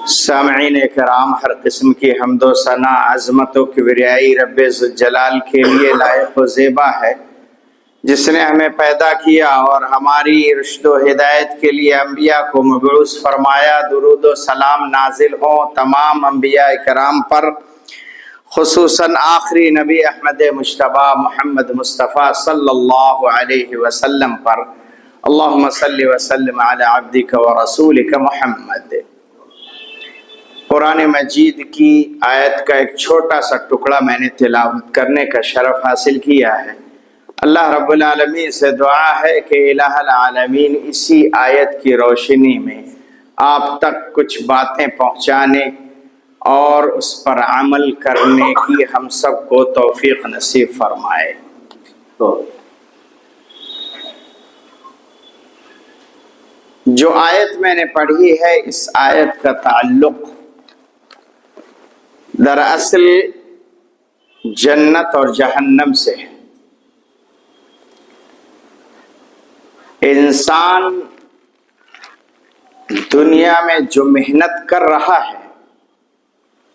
سامعین کرام، ہر قسم کی حمد و ثنا عظمت و کبریائی رب ذوالجلال کے لیے لائق و زیبا ہے، جس نے ہمیں پیدا کیا اور ہماری رشد و ہدایت کے لیے انبیاء کو مبعوث فرمایا۔ درود و سلام نازل ہوں تمام انبیاء کرام پر، خصوصاً آخری نبی احمد مجتبی محمد مصطفیٰ صلی اللہ علیہ وسلم پر۔ اللہم صلی وسلم علی عبدک و رسولک محمد۔ قرآن مجید کی آیت کا ایک چھوٹا سا ٹکڑا میں نے تلاوت کرنے کا شرف حاصل کیا ہے۔ اللہ رب العالمین سے دعا ہے کہ الہ العالمین اسی آیت کی روشنی میں آپ تک کچھ باتیں پہنچانے اور اس پر عمل کرنے کی ہم سب کو توفیق نصیب فرمائے۔ جو آیت میں نے پڑھی ہے، اس آیت کا تعلق دراصل جنت اور جہنم سے ہے۔ انسان دنیا میں جو محنت کر رہا ہے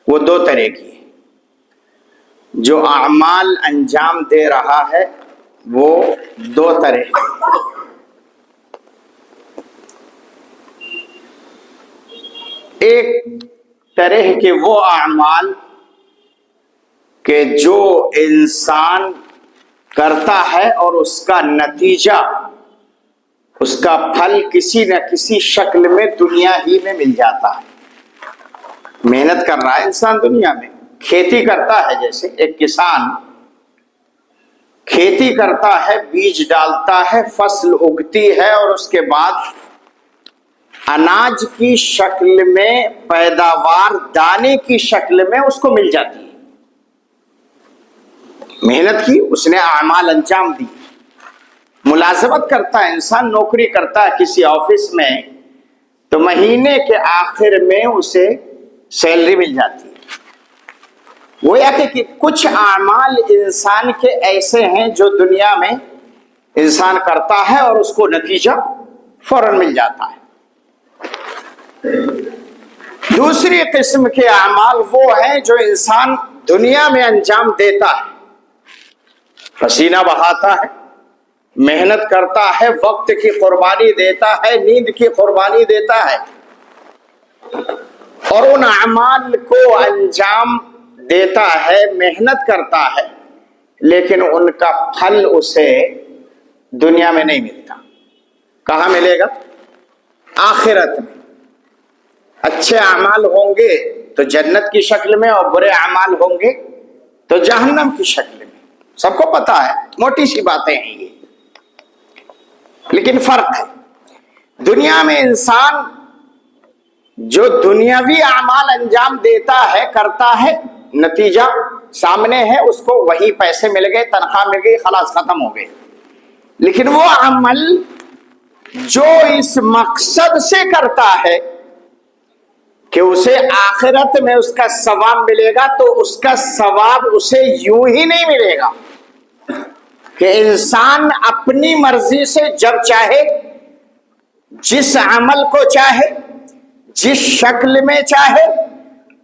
وہ دو طرح کی ہے۔ جو اعمال انجام دے رہا ہے وہ دو طرح ہے۔ ایک طرح کے وہ اعمال کہ جو انسان کرتا ہے اور اس کا نتیجہ، اس کا پھل کسی نہ کسی شکل میں دنیا ہی میں مل جاتا ہے۔ محنت کر رہا ہے انسان دنیا میں، کھیتی کرتا ہے، جیسے ایک کسان کھیتی کرتا ہے، بیج ڈالتا ہے، فصل اگتی ہے اور اس کے بعد اناج کی شکل میں، پیداوار دانے کی شکل میں اس کو مل جاتی ہے۔ محنت کی، اس نے اعمال انجام دی۔ ملازمت کرتا ہے انسان، نوکری کرتا ہے کسی آفس میں، تو مہینے کے آخر میں اسے سیلری مل جاتی ہے۔ گویا کہ کچھ اعمال انسان کے ایسے ہیں جو دنیا میں انسان کرتا ہے اور اس کو نتیجہ فوراً مل جاتا ہے۔ دوسری قسم کے اعمال وہ ہیں جو انسان دنیا میں انجام دیتا ہے، پسینہ بہاتا ہے، محنت کرتا ہے، وقت کی قربانی دیتا ہے، نیند کی قربانی دیتا ہے، اور ان اعمال کو انجام دیتا ہے، محنت کرتا ہے، لیکن ان کا پھل اسے دنیا میں نہیں ملتا۔ کہاں ملے گا؟ آخرت میں۔ اچھے اعمال ہوں گے تو جنت کی شکل میں، اور برے اعمال ہوں گے تو جہنم کی شکل میں۔ سب کو پتا ہے، موٹی سی باتیں ہیں یہ، لیکن فرق ہے۔ دنیا میں انسان جو دنیاوی اعمال انجام دیتا ہے، کرتا ہے، نتیجہ سامنے ہے، اس کو وہی پیسے مل گئے، تنخواہ مل گئی، خلاص ختم ہو گئے۔ لیکن وہ عمل جو اس مقصد سے کرتا ہے کہ اسے آخرت میں اس کا ثواب ملے گا، تو اس کا ثواب اسے یوں ہی نہیں ملے گا کہ انسان اپنی مرضی سے جب چاہے، جس عمل کو چاہے، جس شکل میں چاہے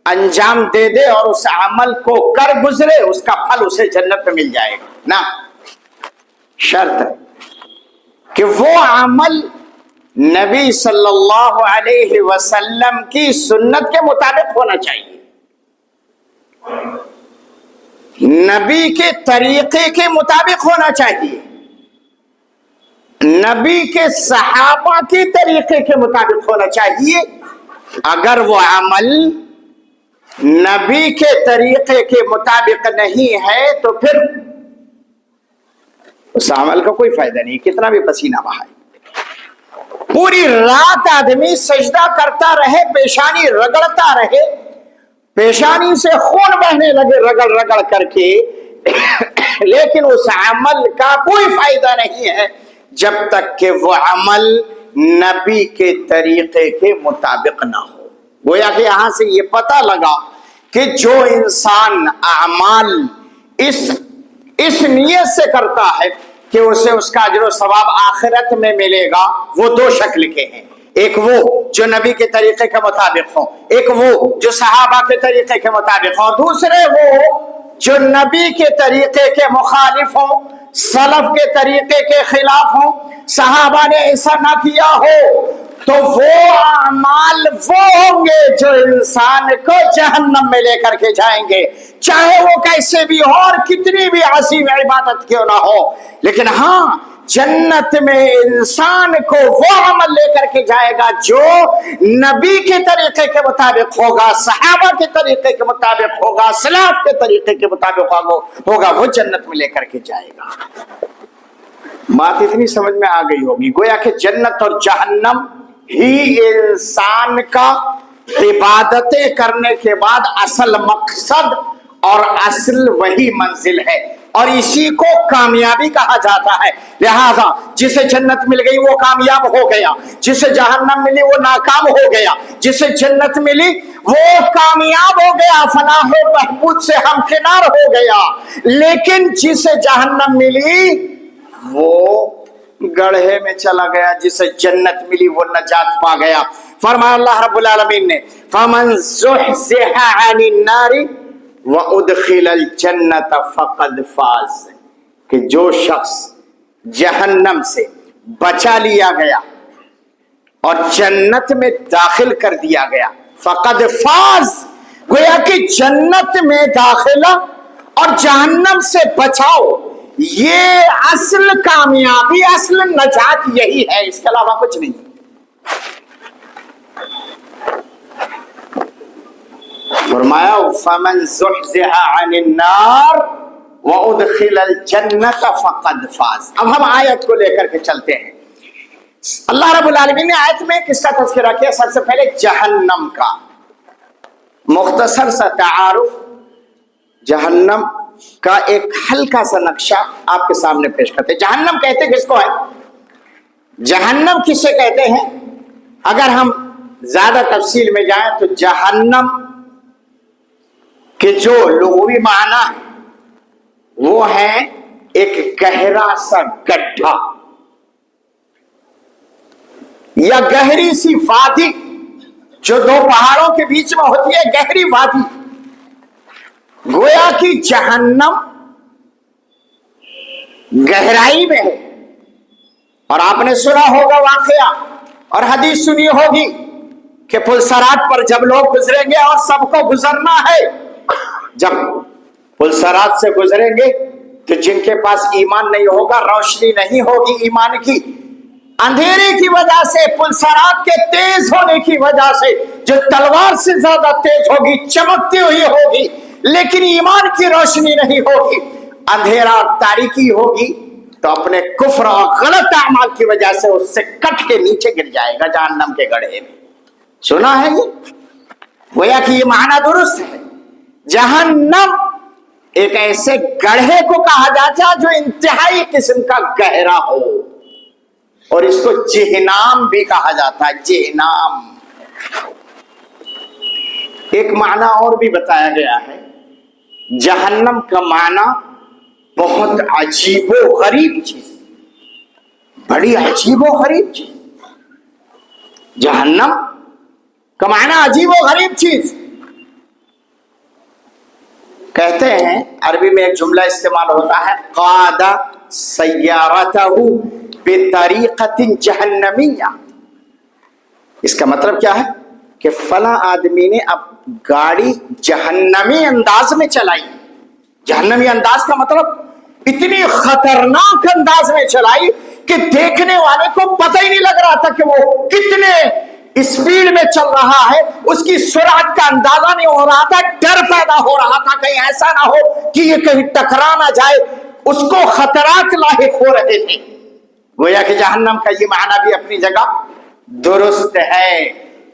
انجام دے دے اور اس عمل کو کر گزرے، اس کا پھل اسے جنت میں مل جائے گا۔ نہ، شرط ہے کہ وہ عمل نبی صلی اللہ علیہ وسلم کی سنت کے مطابق ہونا چاہیے، نبی کے طریقے کے مطابق ہونا چاہیے، نبی کے صحابہ کے طریقے کے مطابق ہونا چاہیے۔ اگر وہ عمل نبی کے طریقے کے مطابق نہیں ہے تو پھر اس عمل کا کوئی فائدہ نہیں، کتنا بھی پسینہ بہائے۔ پوری رات آدمی سجدہ کرتا رہے، پیشانی رگڑتا رہے، پیشانی سے خون بہنے لگے رگڑ رگڑ کر کے، لیکن اس عمل کا کوئی فائدہ نہیں ہے جب تک کہ وہ عمل نبی کے طریقے کے مطابق نہ ہو۔ گویا کہ یہاں سے یہ پتہ لگا کہ جو انسان اعمال اس نیت سے کرتا ہے کہ اسے اس کا اجر و ثواب آخرت میں ملے گا، وہ دو شکل کے ہیں۔ ایک وہ جو نبی کے طریقے کے مطابق ہو، ایک وہ جو صحابہ کے طریقے کے مطابق ہو، دوسرے وہ جو نبی کے طریقے کے مخالف ہوں، سلف کے طریقے کے خلاف ہوں، صحابہ نے ایسا نہ کیا ہو، تو وہ اعمال وہ ہوں گے جو انسان کو جہنم میں لے کر کے جائیں گے، چاہے وہ کیسے بھی ہو اور کتنی بھی عظیم عبادت کیوں نہ ہو۔ لیکن ہاں، جنت میں انسان کو وہ عمل لے کر کے جائے گا جو نبی کے طریقے کے مطابق ہوگا، صحابہ کے طریقے کے مطابق ہوگا، سلف کے طریقے کے مطابق ہوگا، وہ جنت میں لے کر کے جائے گا۔ بات اتنی سمجھ میں آ گئی ہوگی، گویا کہ جنت اور جہنم ہی انسان کا عبادتیں کرنے کے بعد اصل مقصد اور اصل وہی منزل ہے، اور اسی کو کامیابی کہا جاتا ہے۔ لہذا جسے جنت مل گئی وہ کامیاب ہو گیا، جسے جہنم ملی وہ ناکام ہو گیا، جسے جنت ملی وہ کامیاب ہو گیا، فلاح و بہبود سے ہمکنار ہو گیا، لیکن جسے جہنم ملی وہ گڑھے میں چلا گیا، جسے جنت ملی وہ نجات پا گیا۔ فرمایا اللہ رب العالمین نے فَمَنْ زُحْزِحَ عَنِ النَّارِ وَأُدْخِلَ الْجَنَّةَ فَقَدْ فَازَ، کہ جو شخص جہنم سے بچا لیا گیا اور جنت میں داخل کر دیا گیا، فقد فاز، گویا کہ جنت میں داخلہ اور جہنم سے بچاؤ، یہ اصل کامیابی، اصل نجات یہی ہے، اس کے علاوہ کچھ نہیں۔ فرمایا فَمَنْ زُحْزِحَ عَنِ النَّارِ وَأُدْخِلَ الْجَنَّةَ فَقَدْ فَازَ۔ اب ہم آیت کو لے کر کے چلتے ہیں۔ اللہ رب العالمین نے آیت میں کس کا تذکرہ کیا؟ سب سے پہلے جہنم کا، مختصر سا تعارف جہنم کا ایک ہلکا سا نقشہ آپ کے سامنے پیش کرتے ہیں۔ جہنم کہتے کس کو ہے؟ جہنم کسے کہتے ہیں؟ اگر ہم زیادہ تفصیل میں جائیں تو جہنم کہ جو لغوی معنی ہے وہ ہے ایک گہرا سا گڈھا یا گہری سی وادی جو دو پہاڑوں کے بیچ میں ہوتی ہے، گہری وادی۔ گویا کہ جہنم گہرائی میں ہے، اور آپ نے سنا ہوگا واقعہ اور حدیث سنی ہوگی کہ پلسرات پر جب لوگ گزریں گے، اور سب کو گزرنا ہے، جب پلسرات سے گزریں گے تو جن کے پاس ایمان نہیں ہوگا، روشنی نہیں ہوگی ایمان کی، اندھیرے کی وجہ سے، پلسرات کے تیز ہونے کی وجہ سے، جو تلوار سے زیادہ تیز ہوگی، چمکتی ہوئی ہوگی، لیکن ایمان کی روشنی نہیں ہوگی، اندھیرا اور تاریکی ہوگی، تو اپنے کفر اور غلط اعمال کی وجہ سے اس سے کٹ کے نیچے گر جائے گا جہنم کے گڑھے میں۔ سنا ہے یہ؟ گویا کہ یہ معنی درست ہے۔ جہنم ایک ایسے گڑھے کو کہا جاتا ہے جو انتہائی قسم کا گہرا ہو، اور اس کو جہنم بھی کہا جاتا ہے، جہنم۔ ایک معنی اور بھی بتایا گیا ہے، جہنم کا معنی بہت عجیب و غریب چیز، بڑی عجیب و غریب چیز۔ جہنم کا معنی عجیب و غریب چیز۔ کہتے ہیں عربی میں ایک جملہ استعمال ہوتا ہے، قاد سیارتہ بطریقۃ جہنمیہ۔ اس کا مطلب کیا ہے کہ فلاں آدمی نے اب گاڑی جہنمی انداز میں چلائی۔ جہنمی انداز کا مطلب اتنی خطرناک انداز میں چلائی کہ دیکھنے والے کو پتہ ہی نہیں لگ رہا تھا کہ وہ کتنے اسپیڈ میں چل رہا ہے، اس کی سرعت کا اندازہ نہیں ہو رہا تھا، ڈر پیدا ہو رہا تھا کہیں ایسا نہ ہو کہ یہ کہیں ٹکرا نہ جائے، اس کو خطرات لاحق ہو رہے تھے۔ گویا کہ جہنم کا یہ معنی بھی اپنی جگہ درست ہے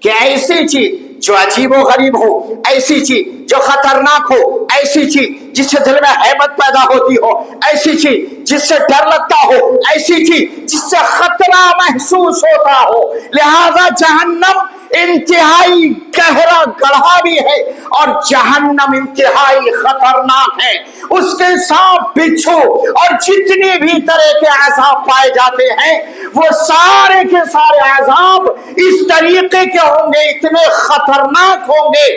کہ ایسی چیز جو عجیب و غریب ہو، ایسی چیز جو خطرناک ہو، ایسی چیز جس سے دل میں ہیبت پیدا ہوتی ہو، ایسی چیز جس سے ڈر لگتا ہو، ایسی چیز جس سے خطرہ محسوس ہوتا ہو. لہذا جہنم انتہائی گہرا گڑھا بھی ہے اور جہنم انتہائی خطرناک ہے. اس کے سانپ، بچھو اور جتنی بھی طرح کے عذاب پائے جاتے ہیں وہ سارے کے سارے عذاب اس طریقے کے ہوں گے، اتنے خطرناک ہوں گے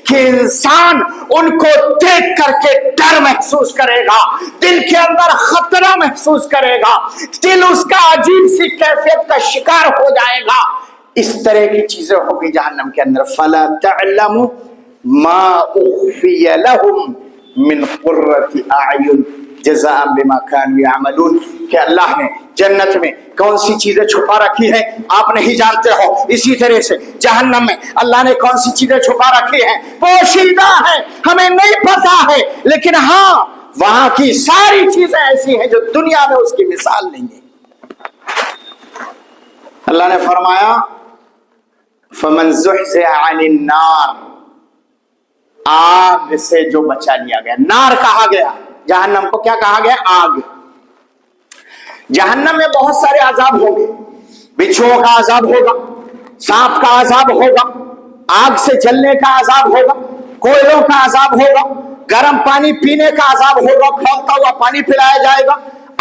کہ انسان ان کو دیکھ کر کے ڈر محسوس کرے گا، دل کے اندر خطرہ محسوس کرے گا، دل اس کا عجیب سی کیفیت کا شکار ہو جائے گا. اس طرح کی چیزیں ہوگی جہنم کے اندر. فلا تعلم ما اخفی لهم من قرۃ اعین جزاء بما كانوا يعملون، کہ اللہ نے جنت میں کون سی چیزیں چھپا رکھی ہیں آپ نہیں جانتے ہو. اسی طرح سے جہنم میں اللہ نے کون سی چیزیں چھپا رکھی ہیں پوشیدہ ہے، ہمیں نہیں پتا ہے، لیکن ہاں وہاں کی ساری چیزیں ایسی ہیں جو دنیا میں اس کی مثال نہیں ہے. اللہ نے فرمایا فمن زحزح عن النار، آگ سے جو بچا لیا گیا. نار کہا گیا جہنم کو، کیا کہا گیا؟ آگ. جہنم میں بہت سارے عذاب ہوں گے، بچھوؤں کا عذاب ہوگا، سانپ کا عذاب ہوگا، آگ سے جلنے کا عذاب ہوگا، کوئلوں کا عذاب ہوگا، گرم پانی پینے کا عذاب ہوگا، کھولتا ہوا پانی پلایا جائے گا،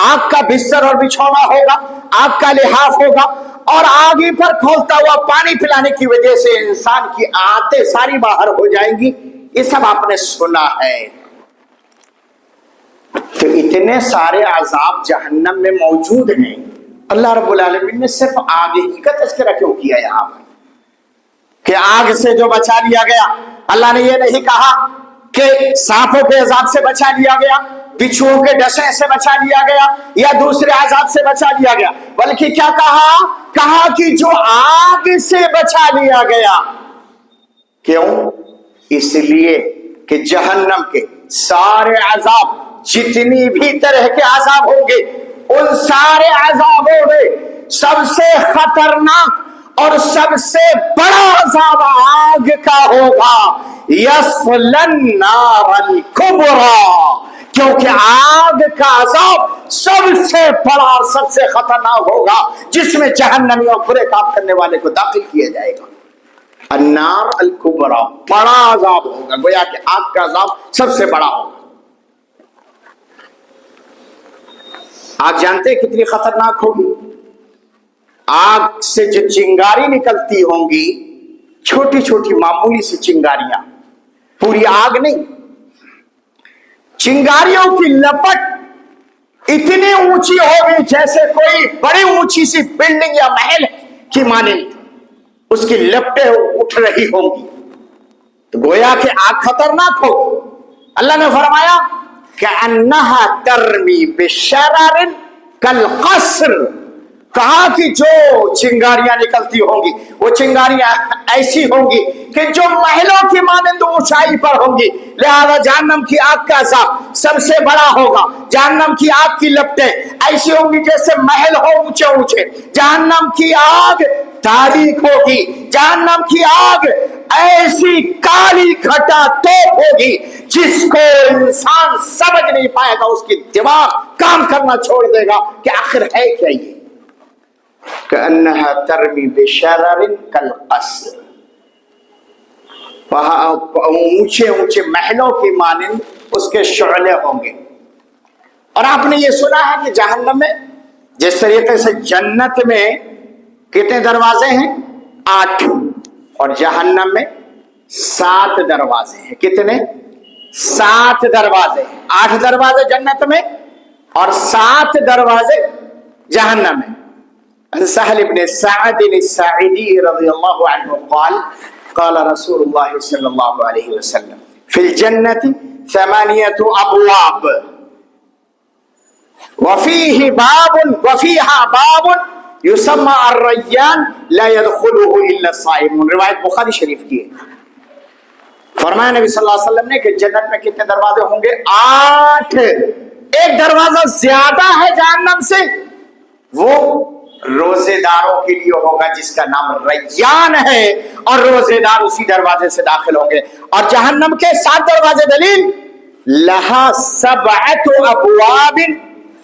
آگ کا بستر اور بچھونا ہوگا، آگ کا لحاف ہوگا، اور آگے پر کھولتا ہوا پانی پلانے کی وجہ سے انسان کی آنتیں ساری باہر ہو جائیں گی. یہ سب آپ نے سنا ہے. تو اتنے سارے عذاب جہنم میں موجود ہیں. اللہ رب العالمین نے صرف آگ ہی کا تذکرہ کیوں کیا یہاں پر کہ آگ سے جو بچا لیا گیا؟ اللہ نے یہ نہیں کہا کہ سانپوں کے عذاب سے بچا لیا گیا، بچھوؤں کے ڈسنے سے بچا لیا گیا یا دوسرے عذاب سے بچا لیا گیا، بلکہ کیا کہا کہ جو آگ سے بچا لیا گیا. کیوں؟ اس لیے کہ جہنم کے سارے عذاب، جتنی بھی طرح کے عذاب ہوں گے، ان سارے عذابوں میں سب سے خطرناک اور سب سے بڑا عذاب آگ کا ہوگا. یصلی النار الکبریٰ، کیونکہ آگ کا عذاب سب سے بڑا اور سب سے خطرناک ہوگا جس میں جہنمی اور برے کام کرنے والے کو داخل کیا جائے گا. النار الکبریٰ، بڑا عذاب ہوگا، گویا کہ آگ کا عذاب سب سے بڑا ہوگا. آگ جانتے کتنی خطرناک ہوگی؟ آگ سے جو چنگاری نکلتی ہوں گی، چھوٹی چھوٹی معمولی سی چنگاریاں، پوری آگ نہیں، چنگاریوں کی لپٹ اتنی اونچی ہوگی جیسے کوئی بڑی اونچی سی بلڈنگ یا محل کی مانند اس کی لپٹیں اٹھ رہی ہوں گی. تو گویا کہ آگ خطرناک ہو. اللہ نے فرمایا کأنها ترمی بشرر کالقصر، کہا کہ جو چنگاریاں نکلتی ہوں گی وہ چنگاریاں ایسی ہوں گی کہ جو محلوں کی مانند اونچائی پر ہوں گی. لہذا جہنم کی آگ کا عذاب سب سے بڑا ہوگا. جہنم کی آگ کی لپٹیں ایسی ہوں گی جیسے محل ہو اونچے اونچے. جہنم کی آگ تاریک ہوگی. جہنم کی آگ ایسی کالی گھٹا توپ ہوگی جس کو انسان سمجھ نہیں پائے گا، اس کی دماغ کام کرنا چھوڑ دے گا کہ آخر ہے کیا یہ. كأنها ترمي بشرر كالقصر، اونچے اونچے محلوں کی مانند اس کے شعلے ہوں گے. اور آپ نے یہ سنا ہے کہ جہنم میں جس طریقے سے جنت میں کتنے دروازے ہیں؟ 8، اور جہنم میں 7 دروازے ہیں. کتنے؟ 7 دروازے. 8 دروازے جنت میں اور 7 دروازے جہنم میں. سہل بن سعد الساعدی رضی اللہ عنہ قال قال رسول اللہ صلی اللہ علیہ وسلم فی الجنة 8 ابواب وفیہا باب یسمى الریان لا يدخله الا الصائمون. روایت بخاری شریف کی ہے. فرمایا نبی صلی اللہ علیہ وسلم نے کہ جنت میں کتنے دروازے ہوں گے؟ 8. ایک دروازہ زیادہ ہے جہنم سے، وہ روزے داروں کے لیے ہوگا جس کا نام ریان ہے، اور روزے دار اسی دروازے سے داخل ہوں گے. اور جہنم کے 7 دروازے دلیل لہا 7 ابواب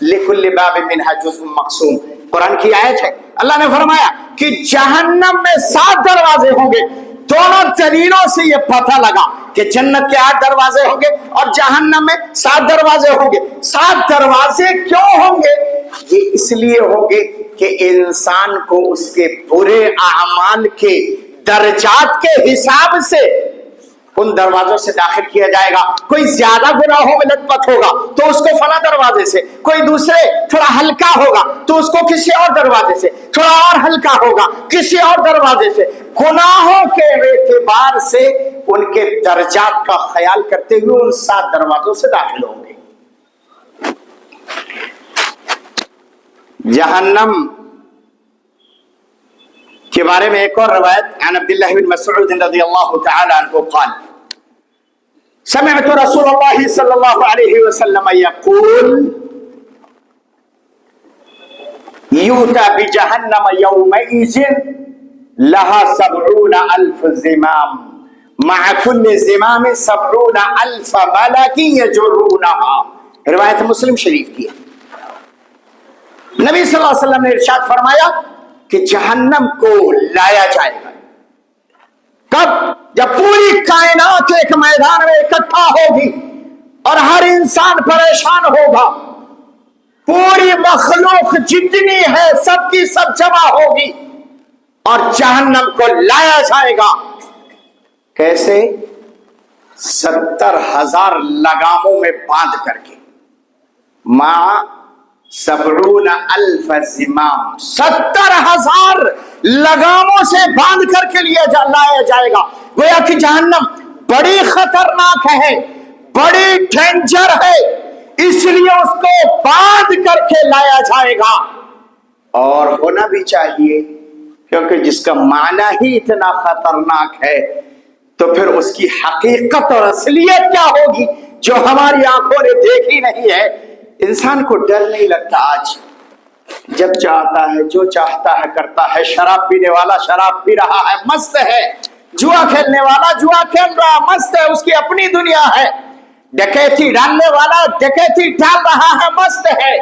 لِكُلِّ بَابٍ مِّنْهَا جُزْءٌ مَقْسُومٌ، قرآن کی آیت ہے۔ اللہ نے فرمایا کہ جہنم میں 7 دروازے ہوں گے۔ دونوں دلیلوں سے یہ پتہ لگا کہ جنت کے 8 دروازے ہوں گے اور جہنم میں 7 دروازے ہوں گے۔ 7 دروازے کیوں ہوں گے؟ یہ اس لیے ہوں گے کہ انسان کو اس کے برے اعمال کے درجات کے حساب سے ان دروازوں سے داخل کیا جائے گا۔ کوئی زیادہ گناہوں میں لت پت ہوگا تو اس کو فلاں دروازے سے، کوئی دوسرے تھوڑا ہلکا ہوگا تو اس کو کسی اور دروازے سے، تھوڑا اور ہلکا ہوگا کسی اور دروازے سے، گناہوں کے اعتبار سے ان کے درجات کا خیال کرتے ہوئے ان 7 دروازوں سے داخل ہوں گے۔ جہنم کے بارے میں ایک اور روایت عن عبداللہ بن مسعود رضی اللہ تعالی عنہ قال سمعت رسول اللہ صلی اللہ علیہ وسلم یقول یؤتی بجہنم یومئذ لها 70,000 زمام مع كل زمام 70,000 ملک یجرونها، روایت مسلم شریف کی ہے۔ نبی صلی اللہ علیہ وسلم نے ارشاد فرمایا کہ جہنم کو لایا جائے گا۔ کب؟ جب پوری کائنات ایک میدان میں اکٹھا ہوگی اور ہر انسان پریشان ہوگا، پوری مخلوق جتنی ہے سب کی سب جمع ہوگی اور جہنم کو لایا جائے گا۔ کیسے؟ 70,000 لگاموں میں باندھ کر کے، ماں 70,000 زمام، 70,000 لگاموں سے باندھ کر کے لایا جائے گا۔ گویا کہ جہنم بڑی خطرناک ہے، بڑی ڈینجر ہے، اس لیے اس کو باندھ کر کے لایا جائے گا۔ اور ہونا بھی چاہیے، کیونکہ جس کا معنی ہی اتنا خطرناک ہے تو پھر اس کی حقیقت اور اصلیت کیا ہوگی جو ہماری آنکھوں نے دیکھی نہیں ہے۔ انسان کو ڈر نہیں لگتا آج، جب چاہتا ہے جو چاہتا ہے کرتا ہے۔ شراب پینے والا شراب پی رہا ہے، مست ہے۔ جوا کھیلنے والا جوا کھیل رہا، مست ہے، اس کی اپنی دنیا ہے۔ ڈکیتی ڈالنے والا ڈکیتی ڈال رہا ہے، مست ہے۔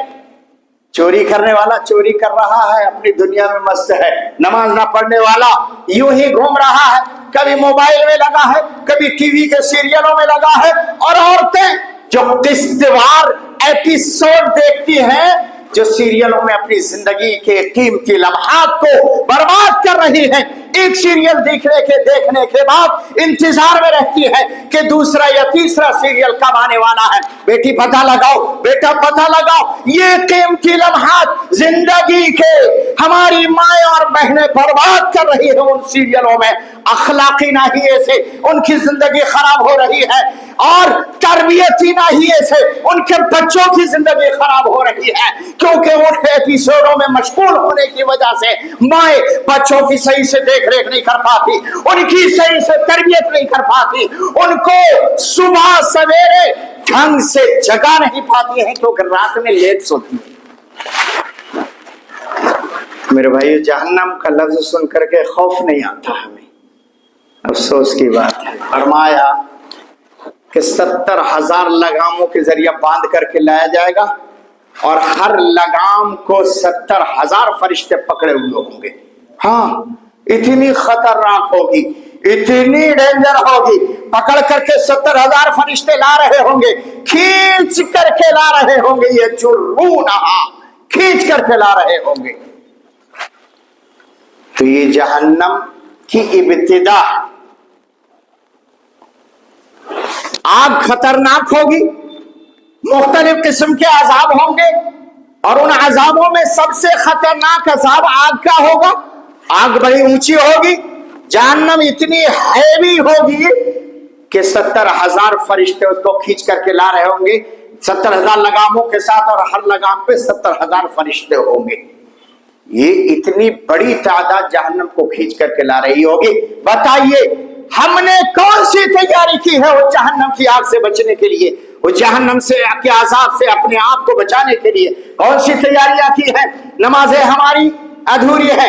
چوری کرنے والا چوری کر رہا ہے، اپنی دنیا میں مست ہے۔ نماز نہ پڑھنے والا یوں ہی گھوم رہا ہے، کبھی موبائل میں لگا ہے، کبھی ٹی وی کے سیریلوں میں لگا ہے۔ اور عورتیں جو قسط وار ایپیسوڈ دیکھتی ہیں، جو سیریلوں میں اپنی زندگی کے قیمتی لمحات کو برباد کر رہی ہیں، ایک سیریل دیکھنے کے بعد انتظار میں رہتی ہے کہ دوسرا یا تیسرا سیریل کب آنے والا ہے۔ بیٹی پتہ لگاؤ، بیٹا پتہ لگاؤ، یہ قیمتی لمحات زندگی کے ہماری مائیں اور بہنیں برباد کر رہی ہیں ان سیریلوں میں۔ اخلاقی ناحیے سے ان کی زندگی خراب ہو رہی ہے اور تربیتی ناحیے سے ان کے بچوں کی زندگی خراب ہو رہی ہے، کیونکہ ان ایپیسوڈوں میں مشغول ہونے کی وجہ سے مائیں بچوں کی صحیح سے دیکھ ریکھ نہیں کر پاتی، ان کی صحیح سے تربیت نہیں کر پاتی، ان کو صبح سویرے ڈھنگ سے جگا نہیں پاتی ہیں کیونکہ رات میں لیٹ سوتی ہیں۔ میرے بھائیو، جہنم کا لفظ سن کر کے خوف نہیں آتا ہمیں، افسوس کی بات ہے۔ فرمایا کہ 70,000 لگاموں کے ذریعے باندھ کر کے لایا جائے گا اور ہر لگام کو 70,000 فرشتے پکڑے ہوئے ہوں گے۔ ہاں، اتنی خطرناک ہوگی، اتنی ڈینجر ہوگی، پکڑ کر کے 70,000 فرشتے لا رہے ہوں گے، کھینچ کر کے لا رہے ہوں گے، یہ جرونہا، کھینچ کر کے لا رہے ہوں گے۔ تو یہ جہنم کی ابتدا، آگ خطرناک ہوگی، مختلف قسم کے عذاب ہوں گے اور ان عذابوں میں سب سے خطرناک عذاب آگ کا ہوگا۔ آگ بڑی اونچی ہوگی، جہنم اتنی ہیوی ہوگی کہ 70,000 فرشتے اس کو کھینچ کر کے لا رہے ہوں گے، 70,000 لگاموں کے ساتھ، اور ہر لگام پہ 70,000 فرشتے ہوں گے۔ یہ اتنی بڑی تعداد جہنم کو کھینچ کر کے لا رہی ہوگی۔ بتائیے ہم نے کون سی تیاری کی ہے وہ جہنم کی آگ سے بچنے کے لیے، وہ جہنم سے کے عذاب سے اپنے آپ کو بچانے کے لیے کون سی تیاریاں کی ہیں؟ نمازیں ہماری ادھوری ہے،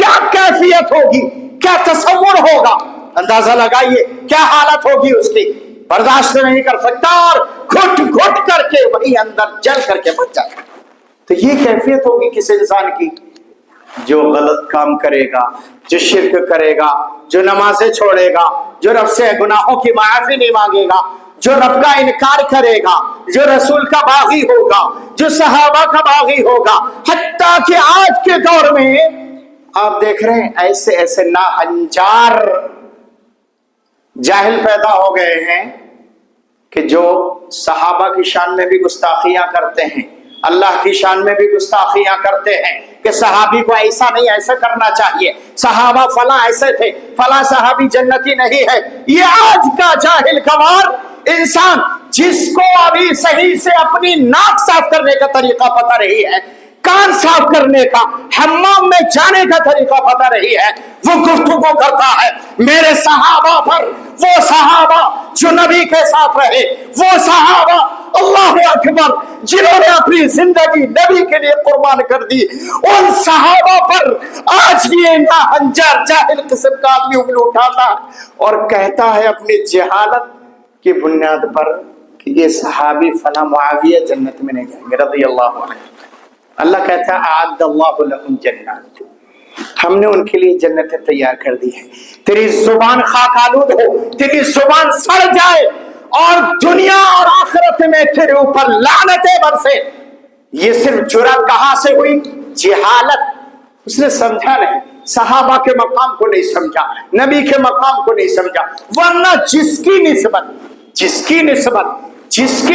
کیا کیفیت ہوگی, کیا تصور ہوگا, اندازہ لگائیے کیا حالت ہوگی اس کی. برداشت نہیں کر سکتا اور گھٹ گھٹ کر کے وہی اندر جل کر کے مر جائے. تو یہ کیفیت ہوگی کس انسان کی جو غلط کام کرے گا, جو شرک کرے گا, جو نمازیں چھوڑے گا, جو رب سے گناہوں کی معافی نہیں مانگے گا, جو رب کا انکار کرے گا, جو رسول کا باغی ہوگا, جو صحابہ کا باغی ہوگا. حتیٰ کہ آج کے دور میں آپ دیکھ رہے ہیں ایسے ایسے ناہنجار جاہل پیدا ہو گئے ہیں کہ جو صحابہ کی شان میں بھی گستاخیاں کرتے ہیں, اللہ کی شان میں بھی گستاخیاں کرتے ہیں کہ صحابی کو ایسا نہیں, ایسا کرنا چاہیے, صحابہ فلاں ایسے تھے, فلاں صحابی جنتی نہیں ہے. یہ آج کا جاہل گوار انسان جس کو ابھی صحیح سے اپنی ناک صاف کرنے کا طریقہ پتہ نہیں ہے, کان صاف کرنے کا, حمام میں جانے کا طریقہ پتہ نہیں ہے, وہ گفتگو کرتا ہے میرے صحابہ پر, وہ صحابہ جو نبی کے ساتھ رہے, وہ صحابہ اللہ اکبر جنہوں نے اپنی زندگی نبی کے لیے قربان کر دی, ان صحابہ پر آج یہ ناہنجار جاہل قسم کا آدمی انگلی اٹھاتا ہے اور کہتا ہے اپنی جہالت کی بنیاد پر کہ یہ صحابی فلاں معاویہ جنت میں نہیں جائیں گے رضی اللہ عنہ. اللہ کہتا ہے اعد اللہ لہم جنات, ہم نے ان کے لیے جنتیں تیار کر دی ہے. تیری زبان خاک آلود ہو, تیری زبان سڑ جائے اور دنیا اور آخرت میں تیرے اوپر لعنتیں برسے. یہ صرف جرأت کہاں سے ہوئی؟ جہالت. اس نے سمجھا نہیں, صحابہ کے مقام کو نہیں سمجھا, نبی کے مقام کو نہیں سمجھا. ورنہ جس کی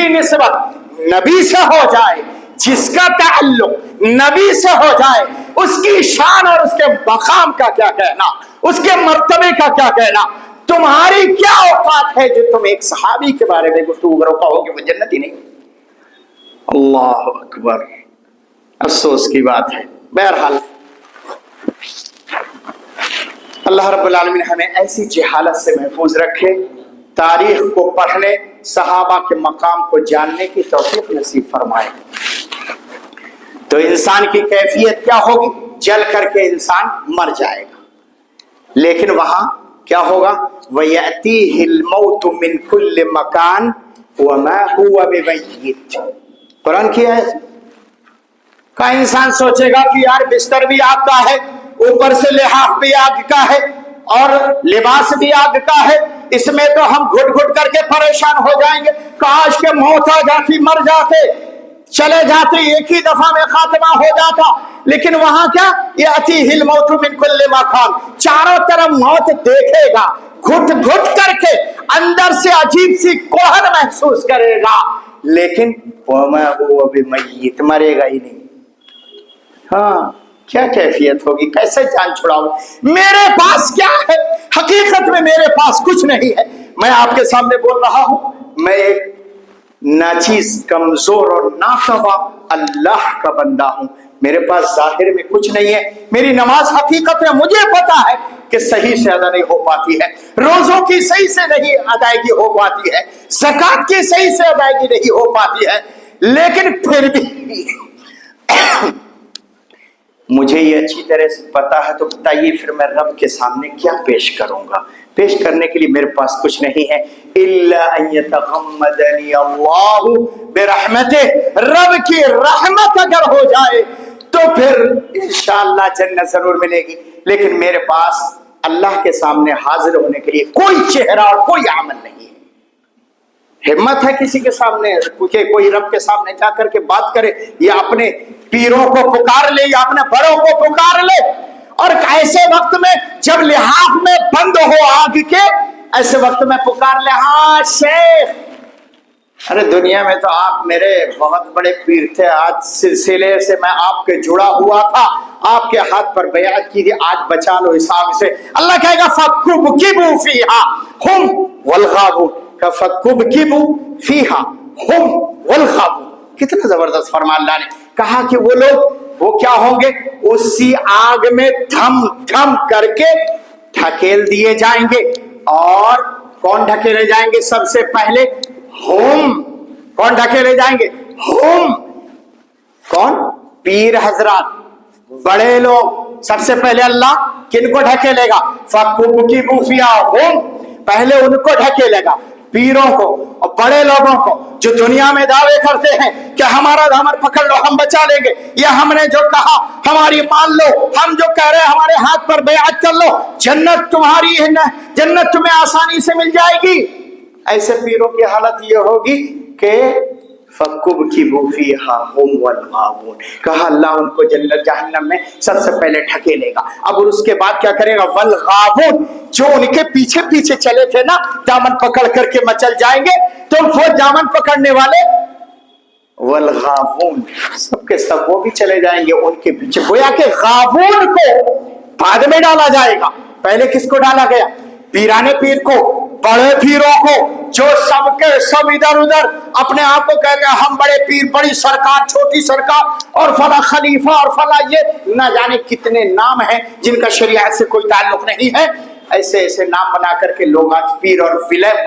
نسبت نبی سے ہو جائے, جس کا تعلق نبی سے ہو جائے, اس کی شان اور اس کے مقام کا کیا کہنا, اس کے مرتبے کا کیا کہنا. تمہاری کیا اوقات ہے جو تم ایک صحابی کے بارے میں گفتگو کرو, کہو کہ وہ جنتی نہیں. اللہ اکبر, افسوس کی بات ہے. بہرحال اللہ رب العالمین ہمیں ایسی جہالت سے محفوظ رکھے, تاریخ کو پڑھنے, صحابہ کے مقام کو جاننے کی توفیق نصیب فرمائے. تو انسان کی کیفیت کیا ہوگی؟ جل کر کے انسان مر جائے گا. لیکن وہاں کیا ہوگا؟ وَيَأْتِيهِ الْمَوْتُ مِنْ كُلِّ مَكَانٍ وَمَا هُوَ بِمَيِّتٍ. قرآن کی ہے کا انسان سوچے گا کہ یار بستر بھی آگ کا ہے, اوپر سے لحاف بھی آگ کا ہے اور لباس بھی آگ کا ہے, اس میں تو ہم گھٹ گھٹ کر کے پریشان ہو جائیں گے, کاش کے موت آ جاتی, مر جاتے, چلے جاتے, ایک ہی دفعہ میں خاتمہ ہو جاتا. لیکن وہاں کیا؟ یأتیہ الموت من کل مکان, چاروں طرف موت دیکھے گا, گھٹ گھٹ کر کے اندر سے عجیب سی کوہن محسوس کرے گا, لیکن وما هو بمیت, مرے گا ہی نہیں. ہاں کیا کیفیت ہوگی, کیسے جان چھڑاؤں؟ میرے پاس کیا ہے؟ حقیقت میں میرے پاس کچھ نہیں ہے. میں آپ کے سامنے بول رہا ہوں, میں ایک ناچیز, کمزور اور ناخوا اللہ کا بندہ ہوں. میرے پاس ظاہر میں کچھ نہیں ہے. میری نماز حقیقت میں مجھے پتا ہے کہ صحیح سے ادا نہیں ہو پاتی ہے, روزوں کی صحیح سے نہیں ادائیگی ہو پاتی ہے, زکات کی صحیح سے ادائیگی نہیں ہو پاتی ہے, لیکن پھر بھی مجھے یہ اچھی طرح سے پتا ہے. تو بتائیے پھر میں رب کے سامنے کیا پیش کروں گا؟ پیش کرنے کے لیے میرے پاس کچھ نہیں ہے. الا ان یتغمدنی اللہ برحمتہ, رب کی رحمت اگر ہو جائے تو پھر انشاءاللہ جنت ضرور ملے گی. لیکن میرے پاس اللہ کے سامنے حاضر ہونے کے لیے کوئی چہرہ اور کوئی عمل نہیں ہے. ہمت ہے کسی کے سامنے کہ کوئی رب کے سامنے جا کر کے بات کرے, یا اپنے پیروں کو پکار لے, یا اپنے بڑوں کو پکار لے, اور ایسے وقت میں جب لحاف میں بند ہو آگ کے, ایسے وقت میں پکار لے, ہاں شیخ, ارے دنیا میں تو آپ میرے بہت بڑے پیر تھے, آج سلسلے سے میں آپ کے جڑا ہوا تھا, آپ کے ہاتھ پر بیعت کی تھی, آج بچا لو اس آگ سے. اللہ کہے گا فَكُبْكِبُوا فِيهَا هُمْ وَالْغَاوُونَ, فَكُبْكِبُوا فِيهَا هُمْ وَالْغَاوُونَ. کتنا زبردست فرمان اللہ نے کہا کہ وہ لوگ وہ کیا ہوں گے؟ اسی آگ میں دھم دھم کر کے ڈھکیل دیے جائیں گے. اور کون ڈھکیلے جائیں گے؟ سب سے پہلے ہم. کون ڈھکیلے جائیں گے؟ ہم. کون؟ پیر حضرات, بڑے لوگ, سب سے پہلے اللہ کن کو ڈھکیلے گا؟ فَكُبْكِبُوا فِيهَا هُمْ، پہلے ان کو ڈھکیلے گا، پیروں کو اور بڑے لوگوں کو جو دنیا میں دعوے کرتے ہیں کہ ہمارا دامن پکڑ لو ہم بچا لیں گے، یا ہم نے جو کہا ہماری مان لو، ہم جو کہہ رہے ہیں ہمارے ہاتھ پر بیعت کر لو، جنت تمہاری ہے نا، جنت تمہیں آسانی سے مل جائے گی۔ ایسے پیروں کی حالت یہ ہوگی کہ فَكُبْكِبُوا فِيهَا هُمْ وَالْغَاوُونَ، کہا اللہ ان کو جنت جہنم میں سب سے پہلے ڈھکیلے گا۔ اب اس کے بعد کیا کرے گا؟ وَالْغَاوُونَ، جو ان کے پیچھے پیچھے چلے تھے نا دامن پکڑ کر کے مچل جائیں گے، تو وہ دامن پکڑنے والے والغاوون سب کے سب وہ بھی چلے جائیں گے ان کے پیچھے۔ گویا کہ غاوون کو بعد میں ڈالا جائے گا، پہلے کس کو ڈالا گیا؟ پیرانے پیر کو، بڑے پیروں کو، جو سب کے سب ادھر ادھر اپنے آپ کو کہتے ہیں ہم بڑے پیر، بڑی سرکار، چھوٹی سرکار، اور فلاں خلیفہ اور فلاں، یہ نہ جانے کتنے نام ہیں جن کا شریعت سے کوئی تعلق نہیں ہے۔ ایسے ایسے نام بنا کر کے لوگ آج پیر اور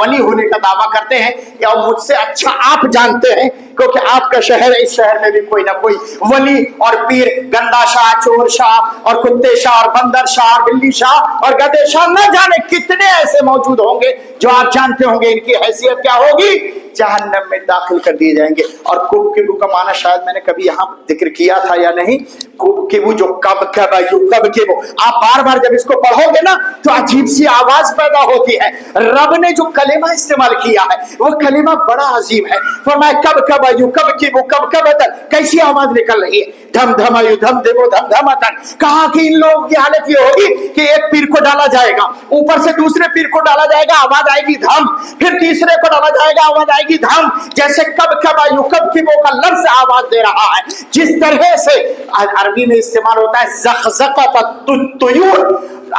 ولی ہونے کا دعویٰ کرتے ہیں، یا مجھ سے اچھا آپ جانتے ہیں کیونکہ آپ کا شہر ہے، اس شہر میں بھی کوئی نہ کوئی ولی اور پیر، گندا شاہ، چور شاہ اور کتے شاہ اور بندر شاہ اور بلی شاہ اور گدے شاہ، نہ جانے کتنے ایسے موجود ہوں گے جو آپ جانتے ہوں گے ان کی حیثیت کیا ہوگی، جہنم میں داخل کر دیے جائیں گے۔ اور کبکبو کا معنی شاید میں نے کبھی یہاں ذکر کیا تھا یا نہیں، کبکبو جو کبکبو، آپ بار بار جب اس کو پڑھو گے نا تو عجیب سی آواز پیدا ہوتی ہے۔ رب نے جو کلمہ استعمال کیا ہے وہ کلمہ بڑا عظیم ہے، فرمایا کبکبو کبکبو کبکبتن، کیسی آواز نکل رہی ہے؟ دھم دھمایو دھم دھمو دھم دھمتن۔ کہا کہ ان لوگوں کی حالت یہ ہوگی کہ ایک پیر کو ڈالا جائے گا، اوپر سے دوسرے پیر کو ڈالا جائے گا، آواز آئے گی دھم، پھر تیسرے کو ڈالا جائے گا، آواز آئے گی دھم، جیسے کبکبایو کبکبو کا لفظ آواز دے رہا ہے، جس طرح سے عربی میں استعمال ہوتا ہے زخزقۃ الطیور،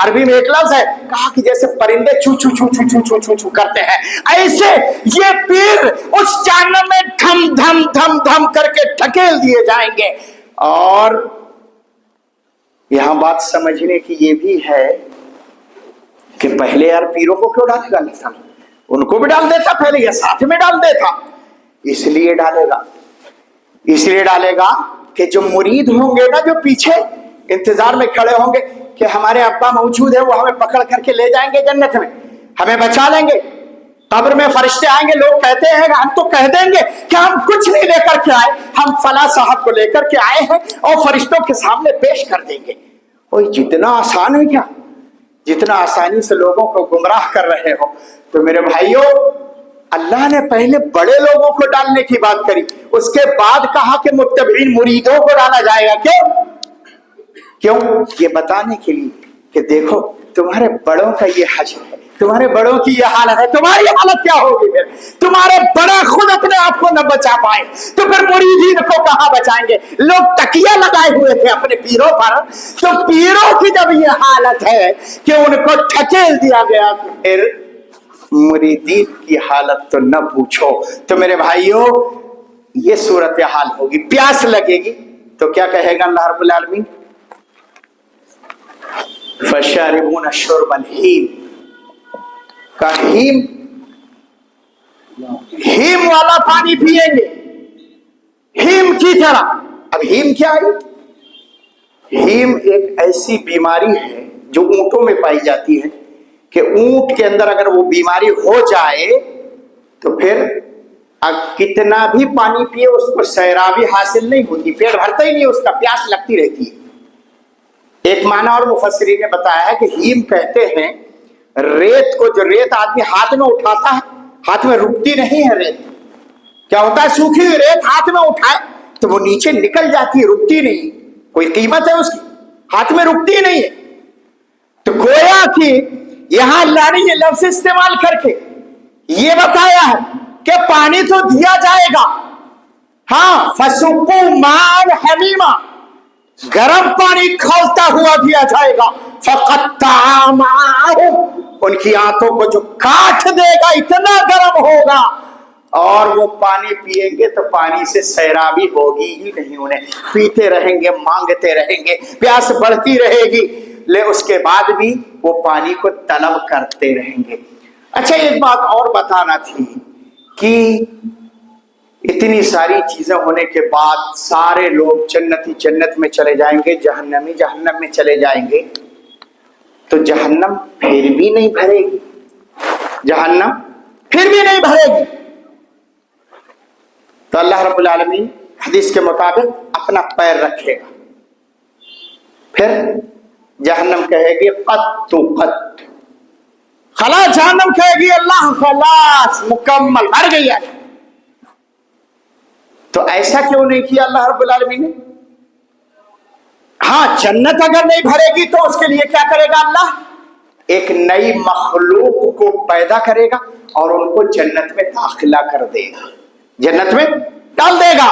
عربی میں ایک لفظ ہے، کہا کہ جیسے پرندے چو چو چو چو چو چو چو چو کرتے ہیں، ایسے یہ پیر اس جہنم میں دھم دھم دھم دھم کر کے ڈھکیل دیے جائیں گے۔ اور یہاں بات سمجھنے کی یہ بھی ہے کہ پہلے یار پیروں کو کیوں ڈالے گا؟ نہیں، ان کو بھی ڈال دیتا پہلے، یا ساتھ میں ڈال دیتا۔ اس لیے ڈالے گا کہ جو مرید ہوں گے نا، جو پیچھے انتظار میں کھڑے ہوں گے کہ ہمارے ابا موجود ہے، وہ ہمیں پکڑ کر کے لے جائیں گے جنت میں، ہمیں بچا لیں گے، قبر میں فرشتے آئیں گے، لوگ کہتے ہیں ہم تو کہہ دیں گے کہ ہم کچھ نہیں لے کر کے آئے، ہم فلاں صاحب کو لے کر کے آئے ہیں، اور فرشتوں کے سامنے پیش کر دیں گے۔ اور جتنا آسان ہے کیا، جتنا آسانی سے لوگوں کو گمراہ کر رہے ہو۔ تو میرے بھائیوں، اللہ نے پہلے بڑے لوگوں کو ڈالنے کی بات کری، اس کے بعد کہا کہ متبعین مریدوں کو ڈالا جائے گا۔ کیوں؟ یہ بتانے کے لیے کہ دیکھو تمہارے بڑوں کا یہ حشر ہے، تمہارے بڑوں کی یہ حالت ہے، تمہاری حالت کیا ہوگی؟ پھر تمہارے بڑے خود اپنے آپ کو نہ بچا پائے تو پھر مریدین کو کہاں بچائیں گے؟ لوگ تکیہ لگائے ہوئے تھے اپنے پیروں پر، تو پیروں کی جب یہ حالت ہے کہ ان کو ڈھکیل دیا گیا، پھر مریدین کی حالت تو نہ پوچھو۔ تو میرے بھائیوں، یہ صورتحال ہوگی، پیاس لگے گی تو کیا کہے گا اللہ رب العالمین؟ فَشَارِبُونَ شُرْبَ الْحِیمِ، کا ہیم والا پانی پیئیں گے، ہیم کی طرح۔ اب ہیم کیا ہے؟ ہیم ایک ایسی بیماری ہے جو اونٹوں میں پائی جاتی ہے کہ اونٹ کے اندر اگر وہ بیماری ہو جائے تو پھر کتنا بھی پانی پیے اس کو سیرابی حاصل نہیں ہوتی، پیٹ بھرتا ہی نہیں، اس کا پیاس لگتی رہتی ہے۔ ایک معنی اور مفسرین نے بتایا ہے کہ ہیم کہتے ہیں ریت کو، جو ریت آدمی ہاتھ میں اٹھاتا ہے، ہاتھ میں رکتی نہیں ہے ریت، کیا ہوتا ہے سوکھی ہوئی ریت ہاتھ میں اٹھائے تو وہ نیچے نکل جاتی ہے، رکتی نہیں، کوئی قیمت ہے اس کی، ہاتھ میں رکتی نہیں ہے۔ تو گویا کہ یہاں اللہ نے یہ لفظ استعمال کر کے یہ بتایا ہے کہ پانی تو دیا جائے گا، ہاں، فَسُقُوا مَاءً حَمِيمًا، گرم پانی کھولتا ہوا دیا جائے گا، فَقَطَّعَ أَمْعَاءَهُمْ، ان کی آنتوں کو جو کاٹ دے گا، اتنا گرم ہوگا، اور وہ پانی پیئیں گے تو پانی سے سیرابی ہوگی ہی نہیں، انہیں پیتے رہیں گے، مانگتے رہیں گے، پیاس بڑھتی رہے گی، لے اس کے بعد بھی وہ پانی کو طلب کرتے رہیں گے۔ اچھا، ایک بات اور بتانا تھی کہ اتنی ساری چیزیں ہونے کے بعد سارے لوگ جنتی جنت میں چلے جائیں گے، جہنمی جہنم میں چلے جائیں گے، تو جہنم پھر بھی نہیں بھرے گی، جہنم پھر بھی نہیں بھرے گی۔ تو اللہ رب العالمین حدیث کے مطابق اپنا پیر رکھے گا، پھر جہنم کہے گی قط تو قط، خلاص، جہنم کہے گی اللہ خلاص، مکمل بھر گئی ہے۔ تو ایسا کیوں نہیں کیا اللہ رب العالمین نے؟ ہاں، جنت اگر نہیں بھرے گی تو اس کے لیے کیا کرے گا اللہ؟ ایک نئی مخلوق کو پیدا کرے گا اور ان کو جنت میں داخلہ کر دے گا، جنت میں ڈال دے گا۔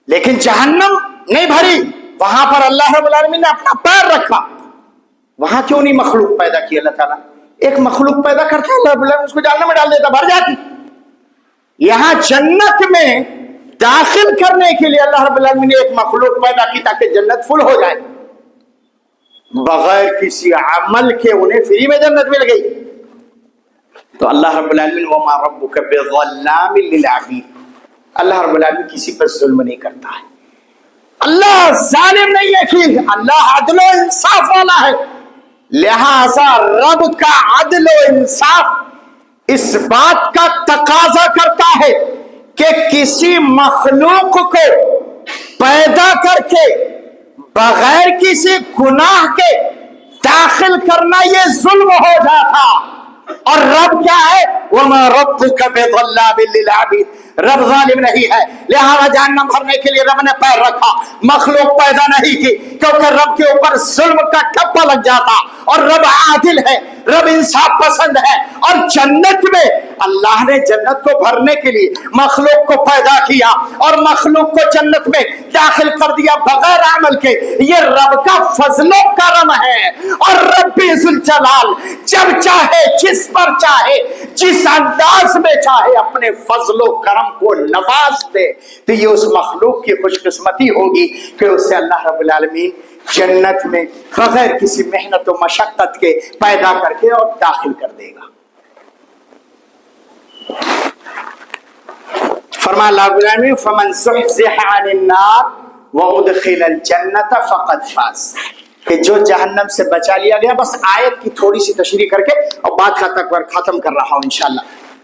لیکن جہنم نہیں بھری، وہاں پر اللہ رب العالمین نے اپنا پیر رکھا، وہاں کیوں نہیں مخلوق پیدا کی اللہ تعالیٰ؟ ایک مخلوق پیدا کرتا اللہ رب العالمین، اس کو جہنم میں ڈال دیتا، بھر جاتی۔ یہاں جنت میں داخل کرنے کے لیے اللہ رب العالمین نے ایک مخلوق پیدا کی تاکہ جنت فل ہو جائے، بغیر کسی عمل کے انہیں فری میں جنت مل گئی۔ تو اللہ رب العالمین وما ربک بظلام للعبید، اللہ رب العالمین کسی پر ظلم نہیں کرتا ہے، اللہ ظالم نہیں ہے، کہ اللہ عدل و انصاف والا ہے، لہذا رب کا عدل و انصاف اس بات کا تقاضا کرتا ہے کہ کسی مخلوق کو پیدا کر کے بغیر کسی گناہ کے داخل کرنا یہ ظلم ہو جاتا۔ اور رب کیا ہے؟ وَمَا رَبُّكَ بِظَلَّامٍ لِّلْعَبِيدِ، رب ظالم نہیں ہے، لہذا جہنم بھرنے کے لیے رب نے پیر رکھا، مخلوق پیدا نہیں کی، کیونکہ رب کے اوپر ظلم کا ٹھپا لگ جاتا، اور رب عادل ہے، رب انصاف پسند ہے۔ اور جنت میں اللہ نے جنت کو بھرنے کے لیے مخلوق کو پیدا کیا اور مخلوق کو جنت میں داخل کر دیا بغیر عمل کے، یہ رب کا فضل و کرم ہے۔ اور رب ذوالجلال جب چاہے، جس پر چاہے، جس انداز میں چاہے اپنے فضل و کرم کو نواز دے، تو یہ اس مخلوق کی خوش قسمتی ہوگی کہ اسے اللہ رب العالمین جنت میں بغیر کسی محنت و مشقت کے پیدا کر کے اور داخل کر دے گا۔ فرمایا اللہ رب العالمین فمن زحزح عن النار وادخل الجنت فقد فاز، کہ جو جہنم سے بچا لیا گیا۔ بس آیت کی تھوڑی سی تشریح کر کے اور بات ختم کر رہا ہوں انشاءاللہ۔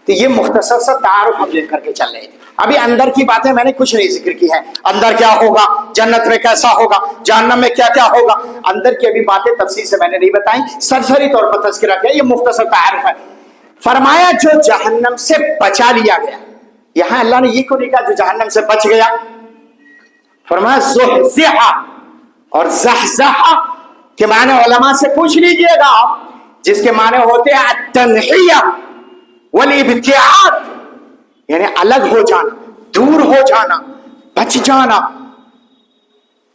تو یہ مختصر سا تعارف ہم لے کر کے چل رہے تھے، ابھی اندر کی باتیں میں نے کچھ نہیں ذکر کی ہے، اندر کیا ہوگا، جنت میں کیسا ہوگا، جہنم میں کیا کیا ہوگا، اندر کی ابھی باتیں تفصیل سے میں نے نہیں بتائیں، سرسری طور پر تذکرہ کیا، یہ مختصر تعارف ہے۔ فرمایا جو جہنم سے بچا لیا گیا، یہاں اللہ نے یہ کو نہیں کہا جو جہنم سے بچ گیا، فرمایا زحزح، اور زحزح کے معنی علماء سے پوچھ لیجئے گا آپ، جس کے معنی ہوتے ہیں التنحیہ والابتعاد، یعنی الگ ہو جانا، دور ہو جانا، بچ جانا،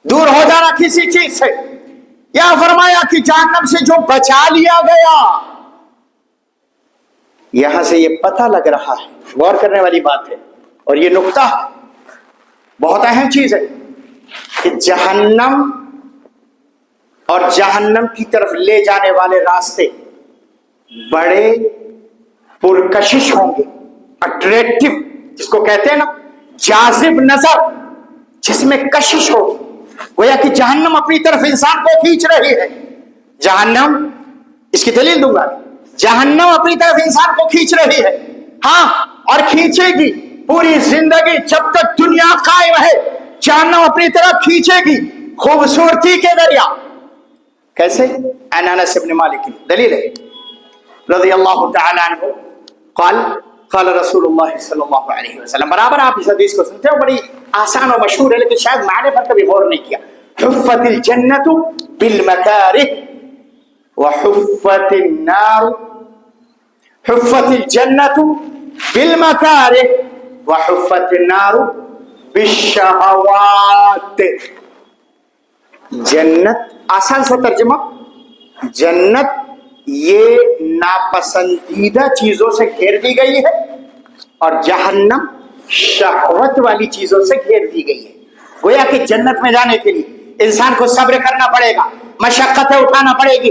دور ہو جانا کسی چیز سے۔ یا فرمایا کہ جہنم سے جو بچا لیا گیا، یہاں سے یہ پتہ لگ رہا ہے، غور کرنے والی بات ہے، اور یہ نقطہ بہت اہم چیز ہے کہ جہنم اور جہنم کی طرف لے جانے والے راستے بڑے پرکشش ہوں گے، اٹریکٹیو جس کو کہتے ہیں نا، جاذب نظر، جس میں کشش ہوگی، گویا کہ جہنم اپنی طرف انسان کو کھینچ رہی ہے۔ جہنم، اس کی دلیل دوں گا، جہنم اپنی طرف انسان کو کھینچ رہی ہے، ہاں، اور کھینچے گی پوری زندگی، جب تک دنیا قائم ہے جہنم اپنی طرف کھینچے گی، خوبصورتی کے ذریعہ۔ کیسے؟ انس بن مالک دلیل ہے رضی اللہ تعالی عنہ، قال رسول اللہ صلی اللہ علیہ وسلم، برابر آپ اس حدیث کو سنتے ہو، بڑی آسان اور مشہور ہے، لیکن شاید معنی پر کبھی غور نہیں کیا۔ حفت الجنت بالمکارہ وحفت النار، حفت الجنت بالمکارہ وحفت النار بالشہوات۔ جنت، آسان سا ترجمہ، جنت یہ ناپسندیدہ چیزوں سے گھیر دی گئی ہے، اور جہنم شہوت والی چیزوں سے گھیر دی گئی ہے۔ گویا کہ جنت میں جانے کے لیے انسان کو صبر کرنا پڑے گا، مشقتیں اٹھانا پڑے گی،